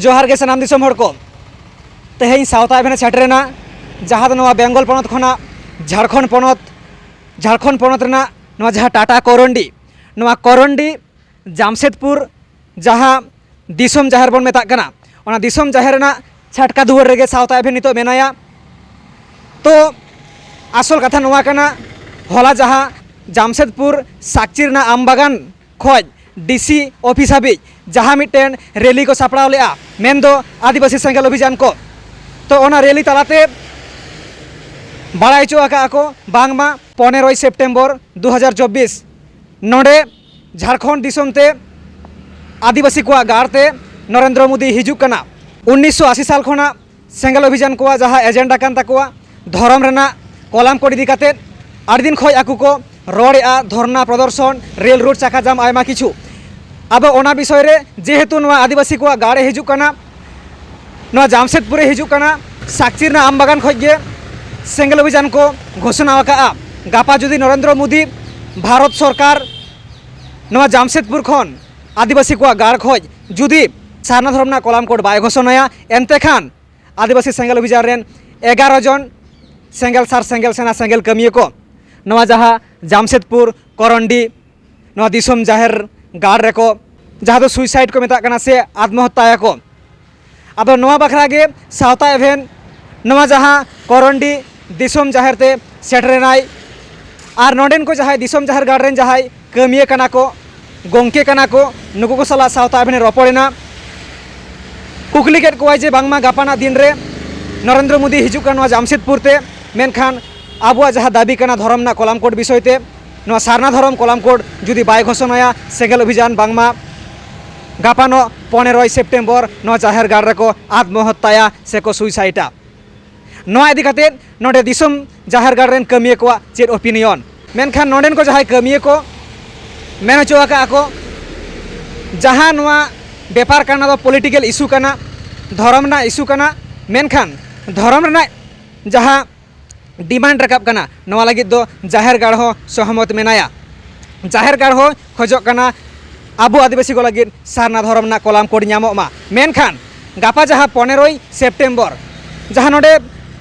जोहार के सनाम दिसम हड़ को तेहें सावता एभेन सेटरेना जहाँ दो बेंगल पनत खना झारखंड पनत रेना नवा जहाँ टाटा करंडी जामशेदपुर जहाँ दिसम जाहेर बन मेता कना ओना दिसम जाहेर रेना छाटका दुआर रेगे सावता एभेन नितो मेनाया। तो आसल कथा नवा कना होला जहाँ जामशेदपुर साकची रेना आम बागान खोज डीसी ऑफिस हाबी जहाँ मिट्टेन रैली को सापड़ाव लेआ मेन दो आदिवासी सेंगेल अभियान को। तो ओना रैली तालाते बाड़ाई चो को बांगमा 15 सेप्टेम्बर 2024 नोडे झारखंड दिसमते आदिवासी को गाड़ते नरेंद्र मोदी हिजुक कना 1980 साल खना सेंगेल अभियान को जहाँ एजेंडा कान ताकुआ धर्म रेना कलाम कोड इदी काते आठ दिन खय आकु को रोड़ा धरना प्रदर्शन रेल रोड चाका जाम आयमा किछु। अब ओना विषय रे जेहेतु नवा आदिवासी को गाड़े हिजुक कना नवा जामशेदपुर हिजुक कना साकची रेना आम बागान खज गे सेंगेल अभियान को घोषणा का गापा जुदी नरेंद्र मोदी भारत सरकार नवा जामशेदपुर खन आदिवासी को गाड़ खज जुदी सारना धर्मना कलाम कोड बाय घोषणाया एनते खान आदिवासी सेंगेल अभियान रेन 11 जन सेंगेल सार सेंगेल सेना सेंगेल कमिया को नवा जहाँ जामशेदपुर करंडी नवा दिसम जाहेर गाड़ रेको जहाँ दो सुइसाइड को मेता कना से आत्महत्या को। अब नवा बखरा गे सावता एभेन नवा जहाँ करंडी दिसम जाहेर ते सेटरेनाय और नोडेन को जहाँ दिसम जाहेर गाड़ रेन जहाँ कमिया कना को गोंके कना को नुकु को सला सावता एभेन रपड़ेना कुकली केट को जे बांगमा गापाना दिन रे नरेंद्र मोदी हिजुक कना जामशेदपुर ते मेनखान आबुआ जहाँ दाबी कना धर्मना कलाम कोड विषय ते नवा सारना धर्म कलाम कोड जुदी बाय घोषणाया सेंगेल अभियान बांगमा गापानो 15 सेप्टेम्बर नवा जाहेर गाड़ रेको आत्महत्या सेको सुइसाइडा नवा इदी काते नोडे दिसम जाहेर गाड़ रेन कमिया को चेद ओपिनियन मेनखान नोडेन को जहाँ कमिया को मेन हचोआ को जहाँ नवा बेपार करना दो पॉलिटिकल इशू कना धर्म ना इशू कना मेनखान धर्म ना जहाँ डिमांड रकाब कना नवा लगिद दो जाहेर गाड़ हो सहमत मेनाया जाहेर गाड़ हो खोजो कना आबो आदिवासी को लगिद सारना धर्म ना कलाम कोड ᱧᱟᱢᱚᱜ मेनखान गापा जहाँ 15 सेप्टेम्बर जहाँ नोडे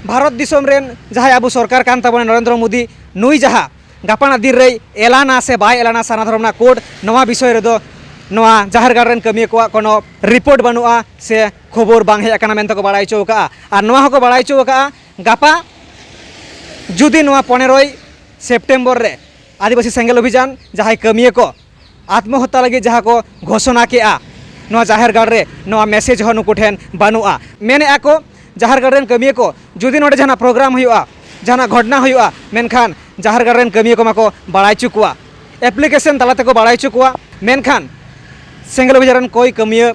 भारत दिसम रेन जहाँ आबो सरकार कान ताबोना नरेंद्र मोदी नुई जहाँ गापाना दिन रे एलाना से बाय एलाना सारना धर्म ना कोड नवा विषय रे दो नवा जाहेर गाड़ रेन कमिया को कोनो रिपोर्ट बनुआ से खबर बांग हेज आकाना मेनते को बाड़ाय चो का और नवा हको बाड़ाय चो का गापा जुदी नवा 15 सेप्टेम्बर रे आदिवासी सेंगेल अभियान जहाँ कमिया को आत्महत्या लगे जहाँ को घोषणा के नवा जाहेर गाड़ रे नवा मेसेज हो नुकु ठेन बानुआ मेने को जाहेर गाड़ रेन कमिया को जुदी नोडे जहाँ प्रोग्राम हुआ जहाँ घटना हुआ मेनखान जाहेर गाड़ रेन कमिया को माको बाड़ाय चुकुआ एप्लीकेशन तालाते को बाड़ाय चुकुआ मेनखान सेंगेल अभियान कोई कमिया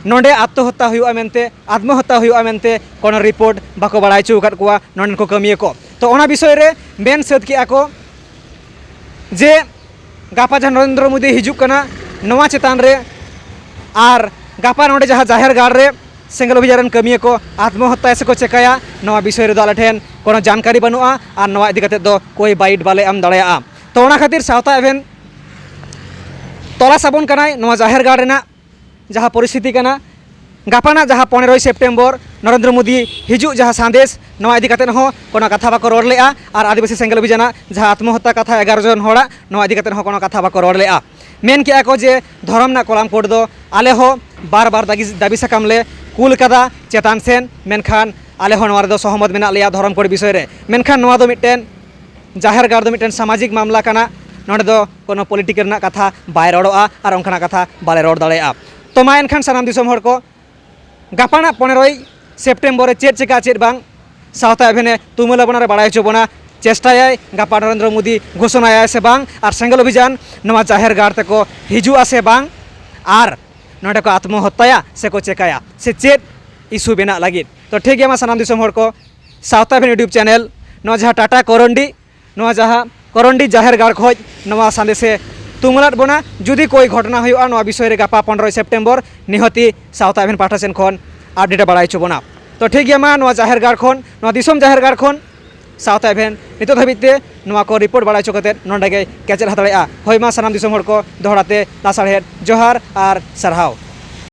नोडे आत्महत्या हुआ मेनते आत्महत्या हुआ मेनते कोनो रिपोर्ट बाको बाड़ाय चुकात कुआ नोडन को कमिया को। तो ओना विषय रे मेन सद के को जे गापा जहाँ नरेंद्र मोदी हिजुक कना नवा चेतान रे और गापा नोडे जहाँ जाहेर गाड़ रे सेंगेल अभियान कमिया को आत्महत्या से को चेकाया नवा विषय रे दो आले ठेन कोनो जानकारी बनुआ और नवा इदी काते दो कोई बाइट बाले एम दाड़ेया। तो ओना खातिर सावता एभेन तोला साबन कनाय नवा जाहेर गाड़ रेना जहाँ परिस्थिति कना गापाना जहाँ 15 सेप्टेम्बर नरेंद्र मोदी हिजुक जहाँ संदेश नवा इदी काते हो कोनो कथा बाको रोड़ लेआ और आदिवासी सेंगेल अभियान जहाँ आत्महत्या कथा 11 जन होड़ा नवा इदी काते हो कोनो कथा बाको रोड़ लेआ मेन के को जे धर्म ना कलाम कोड दो आले हो बार बार दाबी साकाम ले कुल कदा चेतान सेन मेनखान आले हो नवा दो सहमत मेना लेया धर्म कोड विषय रे मेनखान नवा दो मिटेन जाहेर गाड़ दो मिटेन सामाजिक मामला कना नोडे दो कोनो पॉलिटिकल ना कथा बाय रोड़ोआ और ओंखाना कथा बाले रोड़ दाड़ेया। तो मा एनखान सानाम दिसम हर को गापाना 15 सेप्टेम्बर चेद चिका चेद बांग सावता एभेने तुमुला बना रे बाड़ाय चोबना चेष्टाय गापा नरेंद्र मोदी घोषणाया से बांग और सेंगेल अभियान नवा जाहेर गाड़ ते को हिजुआ से बांग और नोडे को आत्महत्या से को चेकाया से चेद इशू बेना लगिद। तो ठीक गया मा सानाम दिसम हर को सावता एभेन यूट्यूब चैनल नवा जहाँ टाटा करंडी नवा जहाँ करंडी जाहेर गाड़ खोज नवा संदेशे तुमुलात बना जुदी कोई घटना हुआ नवा विषय रे गापा 15 सेप्टेम्बर निहती सावता एभेन पाठा सेन खन अपडेट बाड़ाय चोबना। तो ठीक गया मा नवा जाहेर गाड़ खन नवा दिसम जाहेर गाड़ खन सावता एभेन नितो धाबिते नवा को रिपोर्ट बाड़ाय चो कते नोंडे गे केचेद हाताड़ेआ होय मा सानाम दिसम हर को दोहराते लासाड़हेद जोहार और सारहाव।